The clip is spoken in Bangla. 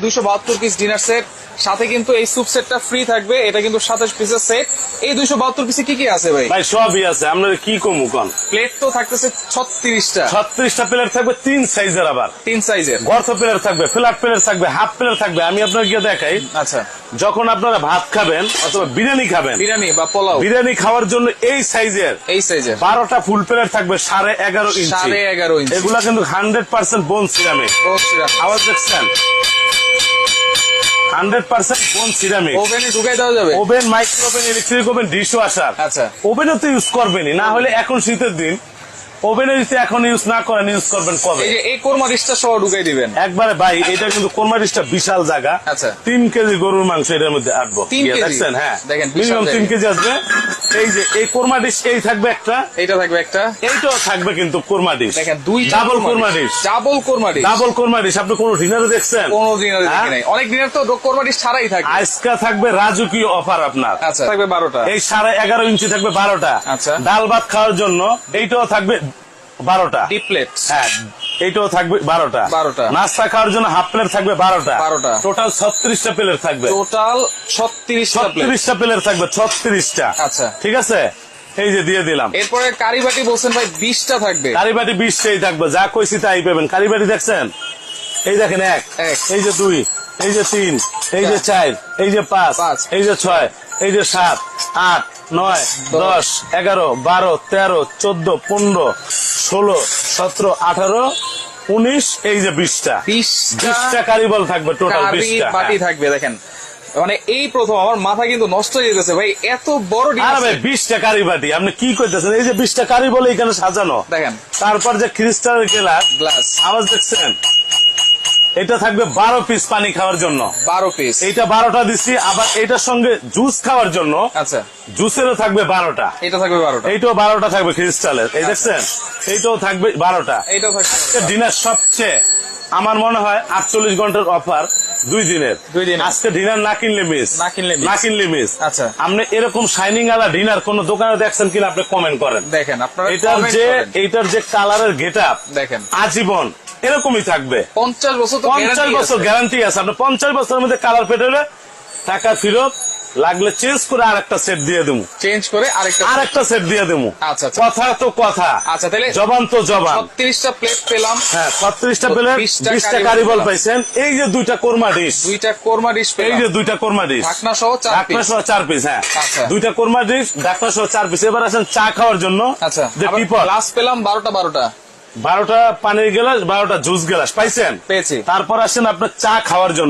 272 পিস ডিনার সেট, সাথে কিন্তু এই স্যুপ সেটটা ফ্রি থাকবে। এটা কিন্তু 27 পিসের সেট। এই 272 পিসে কি কি আছে ভাই? ভাই সবই আছে, আপনার কি কমু কোন? প্লেট তো থাকতেছে 36টা। 36টা প্লেট থাকবে 3 সাইজের, আবার 3 সাইজের গর্ত প্লেট থাকবে, ফ্ল্যাট প্লেট থাকবে, হাফ প্লেট থাকবে। আমি আপনাকে দেখাই। আচ্ছা, যখন আপনারা ভাত খাবেন অথবা বিরিয়ানি খাবেন, বিরিয়ানি বা পোলাও, বিরিয়ানি খাওয়ার জন্য এই সাইজের 12টা ফুল প্লেট থাকবে 11.5 ইঞ্চি। 11.5 ইঞ্চি। এগুলা কিন্তু 100% বোন সিরামিক। আওয়াজ দেখছেন? 100% বোন সিরামিক। ওভেনে ঢুকাই দেওয়া যাবে? Oven, micro oven, electric oven, dish washer. আচ্ছা, ওভেনও তো ইউজ করবেনই, না হলে এখন শীতের দিন ওভেনে যদি এখন ইউজ না করেন, ইউজ করবেন কবে? এই যে এই কোরমা ডিশটা সহ ঢুকাই দিবেন একবারে ভাই। এটা কিন্তু কোরমা ডিশটা বিশাল জায়গা। আচ্ছা, 3 কেজি গরুর মাংস এটার মধ্যে আটবো। 3 কেজি? দেখছেন? হ্যাঁ, দেখেন মিনিমাম 3 কেজি আসবে। এই যে এই কোরমা ডিশ এই থাকবে একটা, এইটা থাকবে একটা, এইটাও থাকবে কিন্তু কোরমা ডিশ। দেখেন দুই double korma dish. Double korma dish. Double korma dish আপনি কোন ডিনারে দেখছেন? কোন ডিনারে দেখি নাই। অনেক ডিনার তো কোরমা ডিশ ছাড়াই থাকে। আজকে থাকবে রাজকীয় অফার আপনার। আচ্ছা, থাকবে 12টা। এই 11.5 ইঞ্চি থাকবে 12টা। আচ্ছা, ডাল ভাত খাওয়ার জন্য এইটাও থাকবে 12টা ডিপ প্লেট। হ্যাঁ, এইটাও থাকবে 12টা। 12টা। নাস্তা খাওয়ার জন্য হাফ প্লেট থাকবে 12টা। 12টা। টোটাল 36টা প্লেট থাকবে। টোটাল 36টা প্লেট। 36টা প্লেট থাকবে, 36টা। আচ্ছা, ঠিক আছে, এই যে দিয়ে দিলাম। এরপরে কারিবাটি বলছেন ভাই 20টা থাকবে। কারিবাটি 20টাই থাকবে, যা কইছি তাই পাবেন। কারিবাটি দেখছেন? এই দেখেন, 1, এই যে 2, এই যে 3, এই যে 4, এই যে 5, এই যে 6, এই যে 7, 8, 9, 10, 11, 12, 13, 14, 15, 16, 17, 18, 19, এই যে 20টা 20টা কারিবল থাকবে। টোটাল 20টা বাটি থাকবে। দেখেন, মানে এই প্রথম আমার মাথা কিন্তু নষ্ট হয়ে যেতেছে ভাই, এত বড় ডিনার আরে ভাই 20টা কারিবাটি আপনি কি কইতেছেন? এই যে 20টা কারিবল এখানে সাজানো। দেখেন, তারপর যে ক্রিস্টালের গ্লাস, আওয়াজ দেখছেন? এটা থাকবে 12 পিস পানি খাওয়ার জন্য। 12 পিস। এইটা 12টা দিচ্ছি। আবার এটার সঙ্গে জুস খাওয়ার জন্য, আচ্ছা, জুসেরও থাকবে 12টা। এটা থাকবে 12টা। এইটাও 12টা থাকবে ক্রিস্টালের। এই দেখছেন? এইটাও থাকবে 12টা। এইটাও থাকবে। ডিনার সবচেয়ে আমার মনে হয় 48 ঘন্টার অফার 2 দিনের। আজকে ডিনার না কিনলে মিস, না কিনলে মিস। আচ্ছা, আপনি এরকম শাইনিং আলা ডিনার কোন দোকানে দেখছেন কিনা আপনি কমেন্ট করেন। দেখেন আপনারা এইটার যে কালারের গেটআপ দেখেন, আজীবন এরকমই থাকবে। 50 বছর 50 বছর গ্যারান্টি আছে। আপনি 50 বছরের মধ্যে কালার ফেটে হলে টাকা ফেরত, লাগলে চেঞ্জ করে আরেকটা সেট দিয়ে দেবো। চেঞ্জ করে আরেকটা সেট দিয়ে দেবো। আচ্ছা, কথা তো কথা। আচ্ছা, তাহলে জবান তো জবান। 36টা প্লেট পেলাম। হ্যাঁ, 36টা প্লেট, 20টা কারিবল পাইছেন। এই যে 2টা কোরমা ডিশ, 2টা কোরমা ডিশ পেলাম। এই যে 2টা কোরমা ডিশ, ঢাকনা সহ 4 পিস। হ্যাঁ, আচ্ছা, 2টা কোরমা ডিশ, ঢাকনা সহ 4 পিস। এবার আসেন চা খাওয়ার জন্য। আচ্ছা, যে টিপট গ্লাস পেলাম 12টা 12টা পানির গ্লাস, 12টা জুস গ্লাস পাইছেন? পেয়েছি। তারপর আসেন আপনার চা খাওয়ার জন্য।